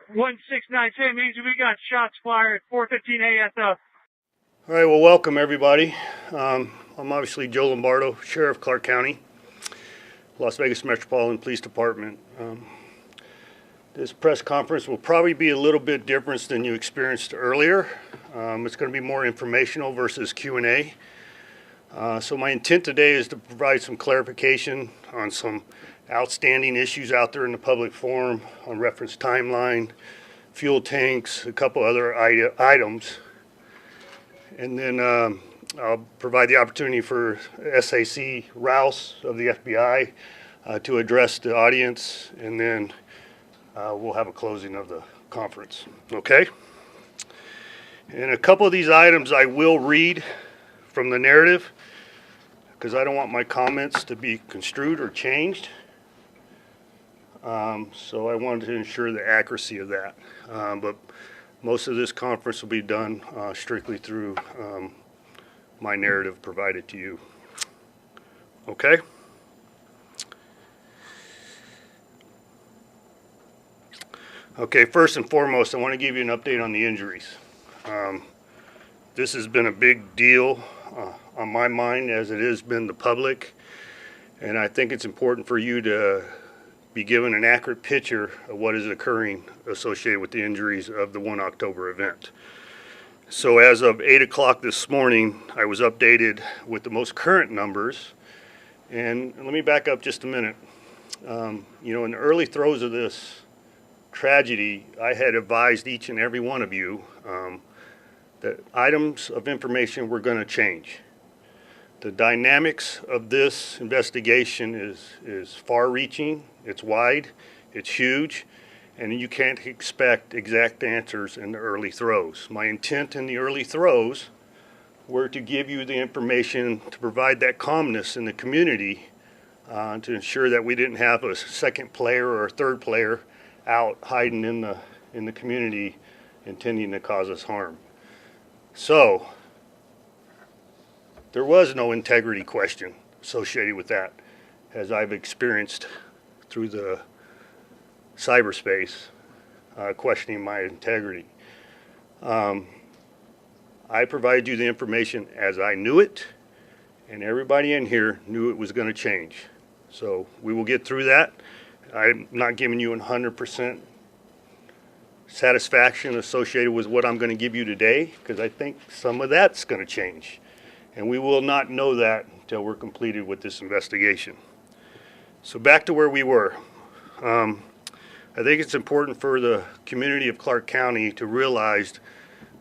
1692 means we got shots fired. 4:15 ASF. All right, well, welcome everybody. I'm obviously Joe Lombardo, Sheriff, Clark County, Las Vegas Metropolitan Police Department. This press conference will probably be a little bit different than you experienced earlier. It's going to be more informational versus Q&A. So my intent today is to provide some clarification on some outstanding issues out there in the public forum on reference timeline, fuel tanks, a couple other items. And then I'll provide the opportunity for SAC Rouse of the FBI to address the audience, and then we'll have a closing of the conference. Okay? And a couple of these items I will read from the narrative because I don't want my comments to be construed or changed. So I wanted to ensure the accuracy of that. But most of this conference will be done strictly through my narrative provided to you. Okay? Okay, first and foremost, I want to give you an update on the injuries. This has been a big deal on my mind, as it has been the public, and I think it's important for you to be given an accurate picture of what is occurring associated with the injuries of the 1 October event. So as of 8 o'clock this morning, I was updated with the most current numbers. And let me back up just a minute. You know, in the early throes of this tragedy, I had advised each and every one of you that items of information were going to change. The dynamics of this investigation is far-reaching, it's wide, it's huge, and you can't expect exact answers in the early throes. My intent in the early throes were to give you the information to provide that calmness in the community to ensure that we didn't have a second player or a third player out hiding in the community intending to cause us harm. So there was no integrity question associated with that, as I've experienced through the cyberspace, questioning my integrity. I provided you the information as I knew it, and everybody in here knew it was going to change. So we will get through that. I'm not giving you 100% satisfaction associated with what I'm going to give you today, because I think some of that's going to change. And we will not know that until we're completed with this investigation. So back to where we were. I think it's important for the community of Clark County to realize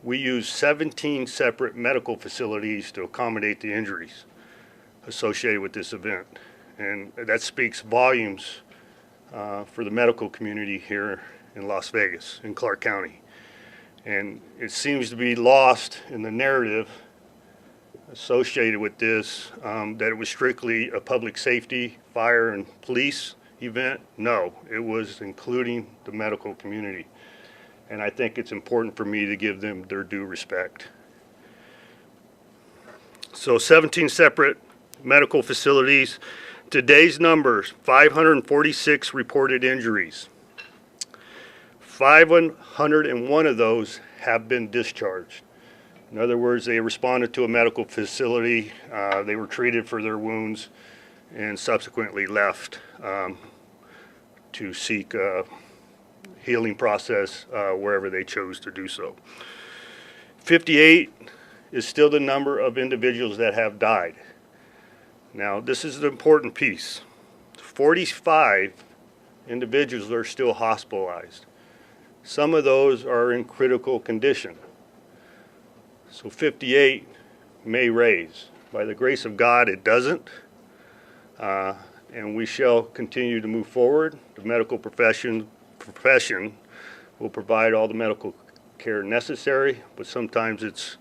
we use 17 separate medical facilities to accommodate the injuries associated with this event. And that speaks volumes for the medical community here in Las Vegas, in Clark County. And it seems to be lost in the narrative associated with this, that it was strictly a public safety, fire, and police event. No, it was including the medical community. And I think it's important for me to give them their due respect. So 17 separate medical facilities. Today's numbers, 546 reported injuries. 501 of those have been discharged. In other words, they responded to a medical facility, they were treated for their wounds, and subsequently left to seek a healing process wherever they chose to do so. 58 is still the number of individuals that have died. Now, this is the important piece. 45 individuals are still hospitalized. Some of those are in critical condition. So 58 may raise. By the grace of God, it doesn't. And we shall continue to move forward. The medical profession will provide all the medical care necessary, but sometimes it's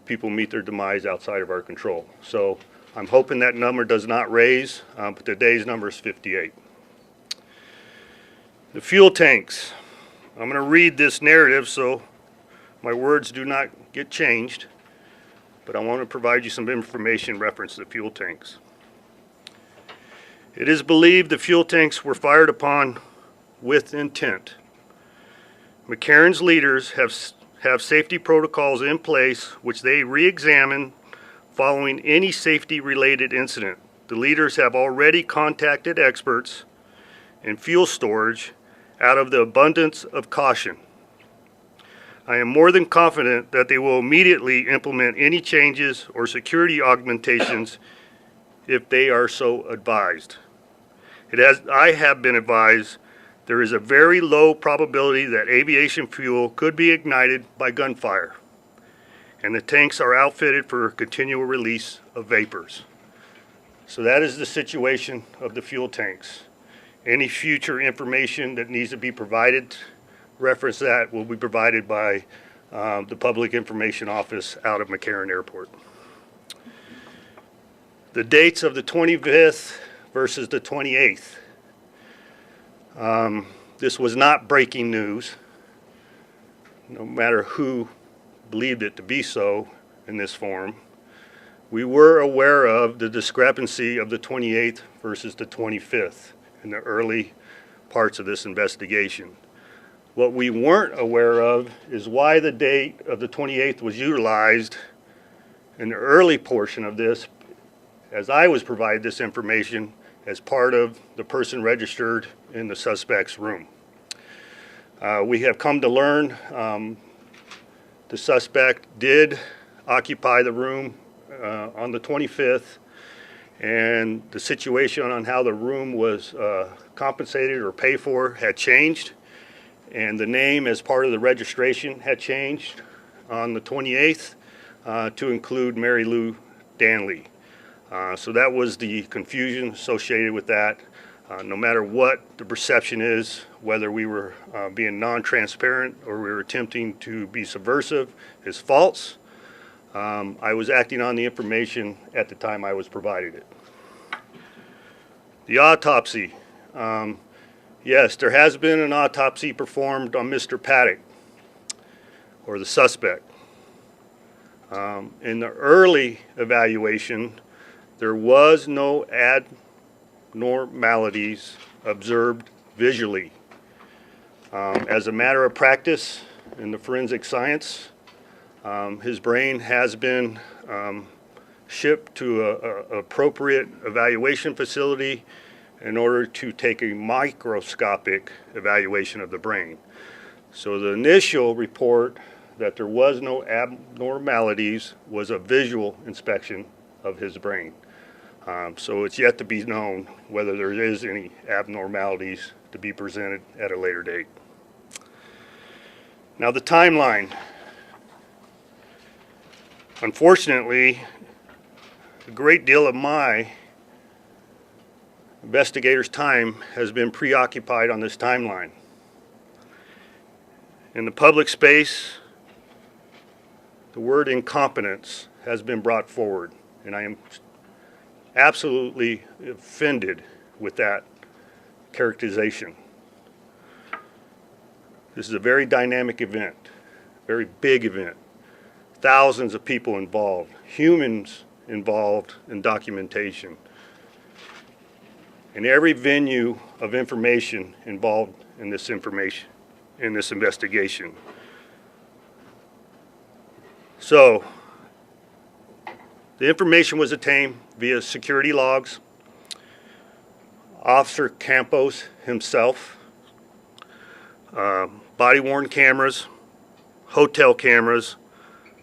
people meet their demise outside of our control. So I'm hoping that number does not raise, but today's number is 58. The fuel tanks. I'm going to read this narrative so my words do not get changed, but I want to provide you some information in reference to the fuel tanks. It is believed the fuel tanks were fired upon with intent. McCarran's leaders have safety protocols in place which they re-examine following any safety-related incident. The leaders have already contacted experts in fuel storage out of the abundance of caution. I am more than confident that they will immediately implement any changes or security augmentations if they are so advised. I have been advised there is a very low probability that aviation fuel could be ignited by gunfire, and the tanks are outfitted for continual release of vapors. So that is the situation of the fuel tanks. Any future information that needs to be provided, reference that, will be provided by the Public Information Office out of McCarran Airport. The dates of the 25th versus the 28th. This was not breaking news, no matter who believed it to be so in this form. We were aware of the discrepancy of the 28th versus the 25th in the early parts of this investigation. What we weren't aware of is why the date of the 28th was utilized in the early portion of this, as I was provided this information as part of the person registered in the suspect's room. We have come to learn the suspect did occupy the room on the 25th, and the situation on how the room was compensated or paid for had changed, and the name as part of the registration had changed on the 28th to include Mary Lou Danley. So that was the confusion associated with that. No matter what the perception is, whether we were being non-transparent or we were attempting to be subversive, is false. I was acting on the information at the time I was provided it. The autopsy. Yes, there has been an autopsy performed on Mr. Paddock, or the suspect. In the early evaluation, there was no abnormalities observed visually. As a matter of practice in the forensic science, his brain has been shipped to an appropriate evaluation facility in order to take a microscopic evaluation of the brain. So the initial report that there was no abnormalities was a visual inspection of his brain. So it's yet to be known whether there is any abnormalities to be presented at a later date. Now the timeline. Unfortunately, a great deal of my investigators' time has been preoccupied on this timeline. In the public space, the word incompetence has been brought forward, and I am absolutely offended with that characterization. This is a very dynamic event, very big event. Thousands of people involved, humans involved in documentation, and every venue of information involved in this investigation. So, the information was obtained via security logs, Officer Campos himself, body-worn cameras, hotel cameras,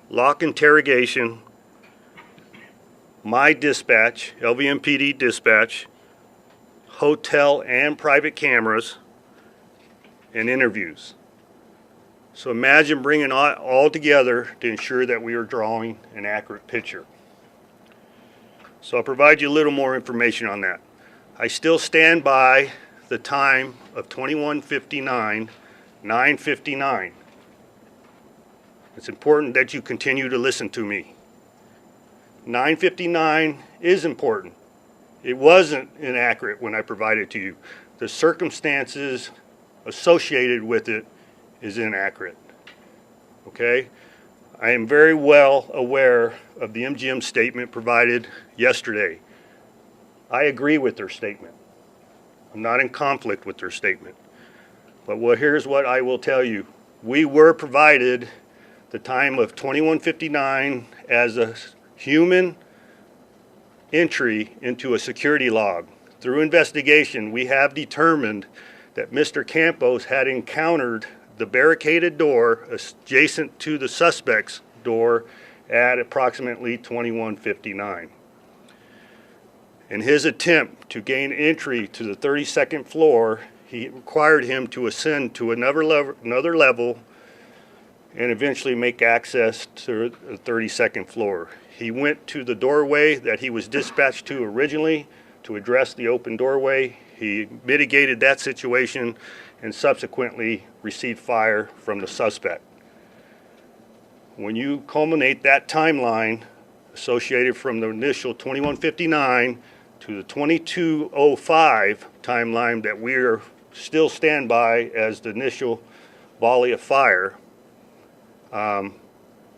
lock interrogation, my dispatch, LVMPD dispatch, hotel and private cameras, and interviews. So imagine bringing it all together to ensure that we are drawing an accurate picture. So I'll provide you a little more information on that. I still stand by the time of 21:59, 9:59. It's important that you continue to listen to me. 9:59 is important. It wasn't inaccurate when I provided it to you. The circumstances associated with it is inaccurate. Okay? I am very well aware of the MGM statement provided yesterday. I agree with their statement. I'm not in conflict with their statement. But here's what I will tell you. we were provided the time of 21:59 as a human entry into a security log. Through investigation, we have determined that Mr. Campos had encountered the barricaded door adjacent to the suspect's door at approximately 21:59. In his attempt to gain entry to the 32nd floor, he required him to ascend to another level and eventually make access to the 32nd floor. He went to the doorway that he was dispatched to originally to address the open doorway. He mitigated that situation and subsequently received fire from the suspect. When you culminate that timeline associated from the initial 21:59 to the 22:05 timeline that we are still stand by as the initial volley of fire,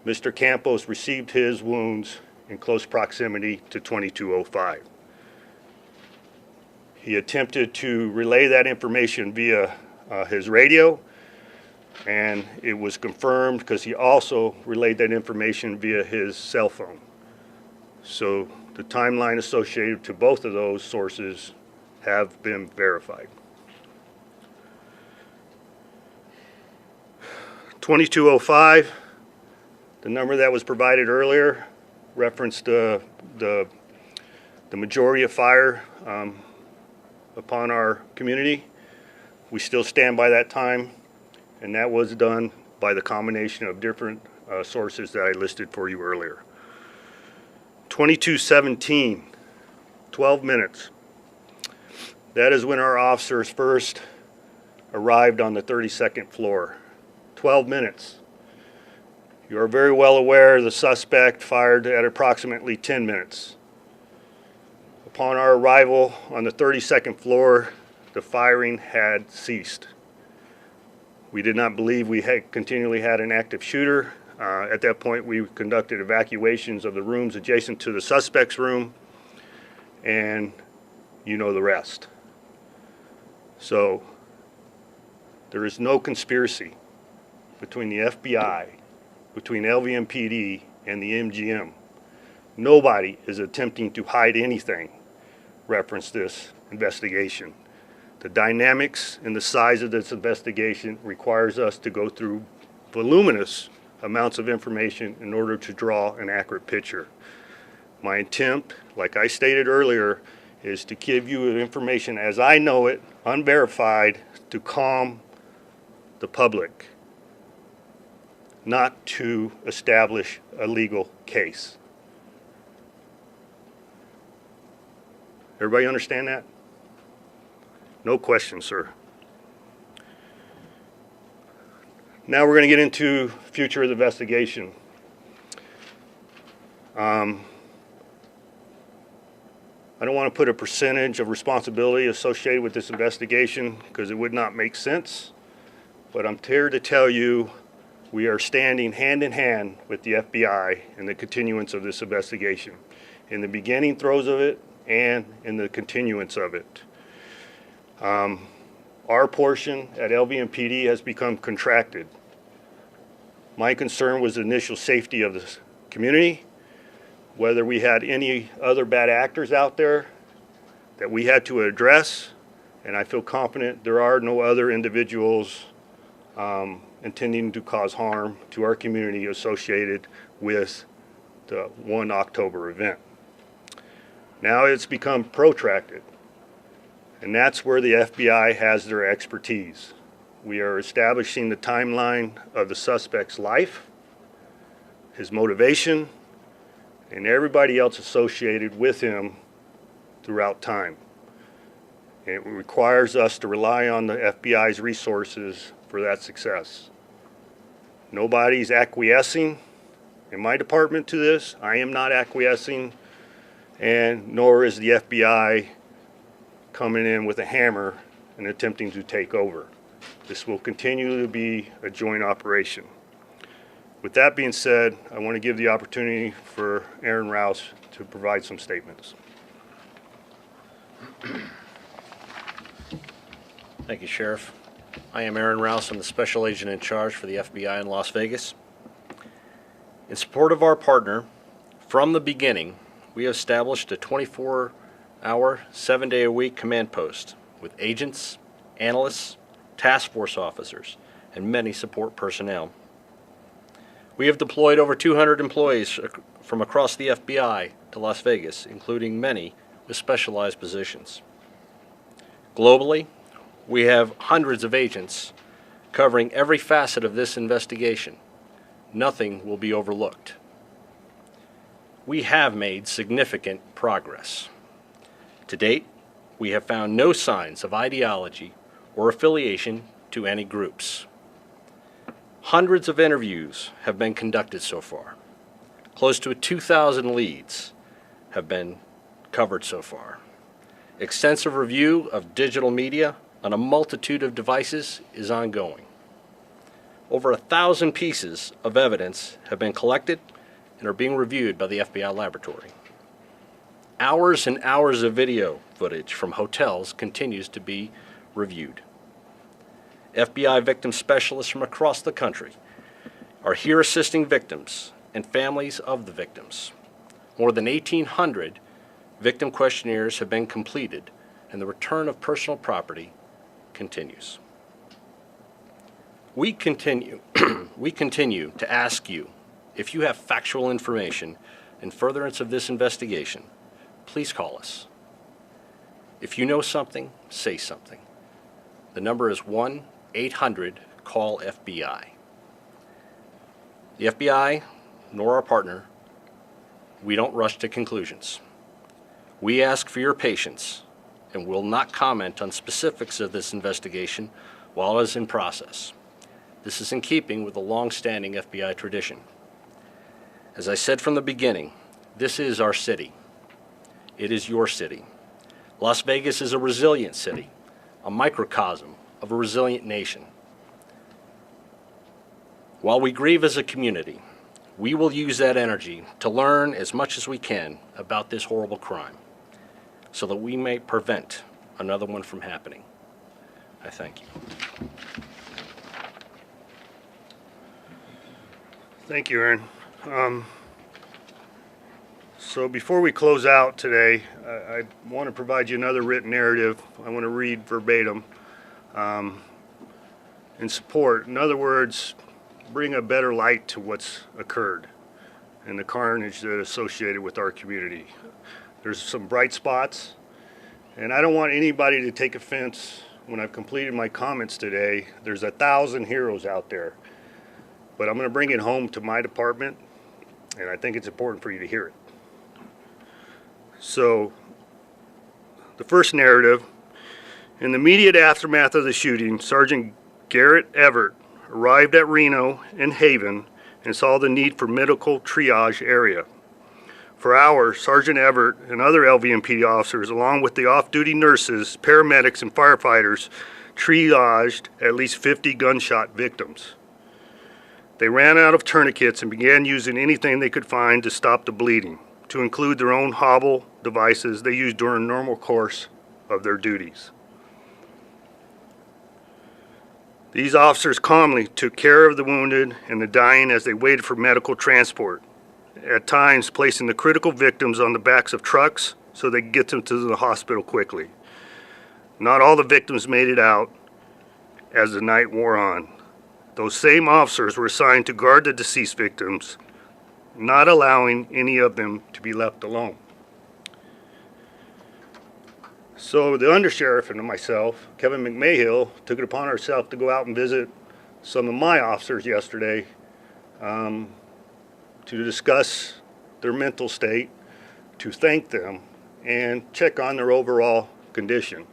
Mr. Campos received his wounds in close proximity to 22:05. He attempted to relay that information via his radio, and it was confirmed because he also relayed that information via his cell phone. So the timeline associated to both of those sources have been verified. 22:05, the number that was provided earlier, referenced the majority of fire upon our community. We still stand by that time, and that was done by the combination of different sources that I listed for you earlier. 22:17, 12 minutes. That is when our officers first arrived on the 32nd floor. 12 minutes. You are very well aware the suspect fired at approximately 10 minutes. Upon our arrival on the 32nd floor, the firing had ceased. We did not believe we had continually had an active shooter. At that point, we conducted evacuations of the rooms adjacent to the suspect's room, and you know the rest. So there is no conspiracy between the FBI, between LVMPD, and the MGM. Nobody is attempting to hide anything reference this investigation. The dynamics and the size of this investigation requires us to go through voluminous amounts of information in order to draw an accurate picture. My intent, like I stated earlier, is to give you information as I know it, unverified, to calm the public, not to establish a legal case. Everybody understand that? No question, sir. Now we're going to get into future of the investigation. I don't want to put a percentage of responsibility associated with this investigation because it would not make sense. But I'm here to tell you we are standing hand in hand with the FBI in the continuance of this investigation, in the beginning throes of it and in the continuance of it. Our portion at LVMPD has become contracted. My concern was the initial safety of the community, whether we had any other bad actors out there that we had to address, and I feel confident there are no other individuals intending to cause harm to our community associated with the 1 October event. Now it's become protracted, and that's where the FBI has their expertise. We are establishing the timeline of the suspect's life, his motivation, and everybody else associated with him throughout time. It requires us to rely on the FBI's resources for that success. Nobody's acquiescing in my department to this. I am not acquiescing, and nor is the FBI coming in with a hammer and attempting to take over. This will continue to be a joint operation. With that being said, I want to give the opportunity for Aaron Rouse to provide some statements. Thank you, Sheriff. I am Aaron Rouse. I'm the Special Agent in charge for the FBI in Las Vegas. In support of our partner, from the beginning, we have established a 24-hour, 7-day-a-week command post with agents, analysts, task force officers, and many support personnel. We have deployed over 200 employees from across the FBI to Las Vegas, including many with specialized positions. Globally, we have hundreds of agents covering every facet of this investigation. Nothing will be overlooked. We have made significant progress. To date, we have found no signs of ideology or affiliation to any groups. Hundreds of interviews have been conducted so far. Close to 2,000 leads have been covered so far. Extensive review of digital media on a multitude of devices is ongoing. Over 1,000 pieces of evidence have been collected and are being reviewed by the FBI laboratory. Hours and hours of video footage from hotels continues to be reviewed. FBI victim specialists from across the country are here assisting victims and families of the victims. More than 1,800 victim questionnaires have been completed, and the return of personal property continues. We continue to ask you, if you have factual information in furtherance of this investigation, please call us. If you know something, say something. The number is 1-800-CALL-FBI. The FBI, nor our partner, we don't rush to conclusions. We ask for your patience and will not comment on specifics of this investigation while it is in process. This is in keeping with the long-standing FBI tradition. As I said from the beginning, this is our city. It is your city. Las Vegas is a resilient city, a microcosm of a resilient nation. While we grieve as a community, we will use that energy to learn as much as we can about this horrible crime so that we may prevent another one from happening. I thank you. Thank you, Aaron. So before we close out today, I want to provide you another written narrative. I want to read verbatim in support. In other words, bring a better light to what's occurred and the carnage that is associated with our community. There's some bright spots, and I don't want anybody to take offense when I've completed my comments today. There's 1,000 heroes out there, but I'm going to bring it home to my department, and I think it's important for you to hear it. So, the first narrative: in the immediate aftermath of the shooting, Sergeant Garrett Everett arrived at Reno and Haven and saw the need for medical triage area. For hours, Sergeant Everett and other LVMPD officers, along with the off-duty nurses, paramedics, and firefighters, triaged at least 50 gunshot victims. They ran out of tourniquets and began using anything they could find to stop the bleeding, to include their own hobble devices they used during normal course of their duties. These officers calmly took care of the wounded and the dying as they waited for medical transport, at times placing the critical victims on the backs of trucks so they could get them to the hospital quickly. Not all the victims made it out as the night wore on. Those same officers were assigned to guard the deceased victims, not allowing any of them to be left alone. So the undersheriff and myself, Kevin McMahill, took it upon ourselves to go out and visit some of my officers yesterday to discuss their mental state, to thank them, and check on their overall condition.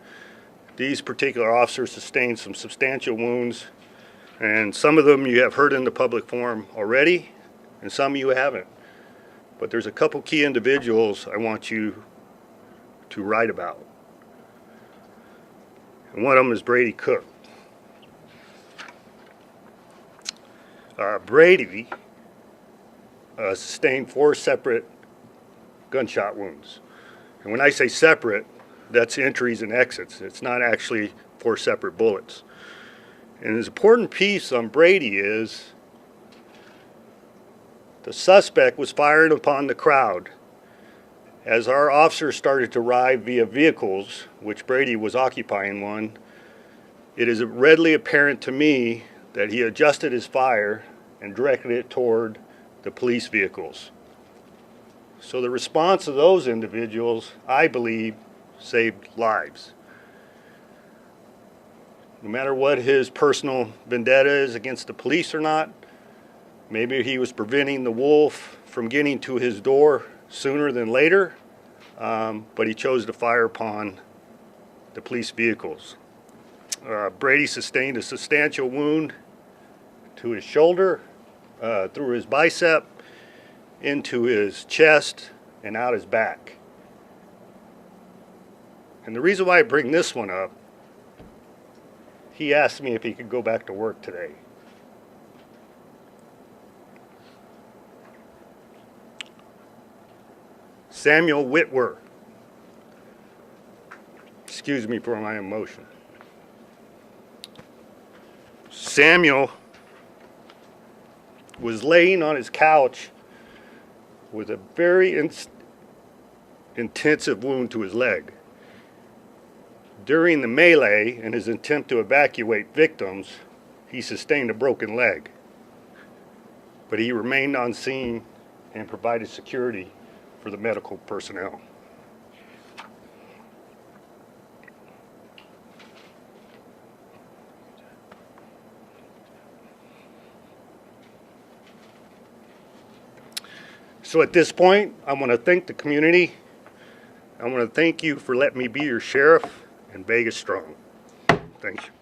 These particular officers sustained some substantial wounds, and some of them you have heard in the public forum already, and some you haven't. But there's a couple key individuals I want you to write about. And one of them is Brady Cook. Brady sustained 4 separate gunshot wounds. And when I say separate, that's entries and exits. It's not actually 4 separate bullets. And an important piece on Brady is the suspect was firing upon the crowd. As our officers started to arrive via vehicles, which Brady was occupying one, it is readily apparent to me that he adjusted his fire and directed it toward the police vehicles. So the response of those individuals, I believe, saved lives. No matter what his personal vendetta is against the police or not, maybe he was preventing the wolf from getting to his door sooner than later, but he chose to fire upon the police vehicles. Brady sustained a substantial wound to his shoulder, through his bicep, into his chest, and out his back. And the reason why I bring this one up, he asked me if he could go back to work today. Samuel Whitwer. Excuse me for my emotion. Samuel was laying on his couch with a very intensive wound to his leg. During the melee and his attempt to evacuate victims, he sustained a broken leg. But he remained on scene and provided security for the medical personnel. So at this point, I want to thank the community. I want to thank you for letting me be your sheriff and Vegas strong. Thank you.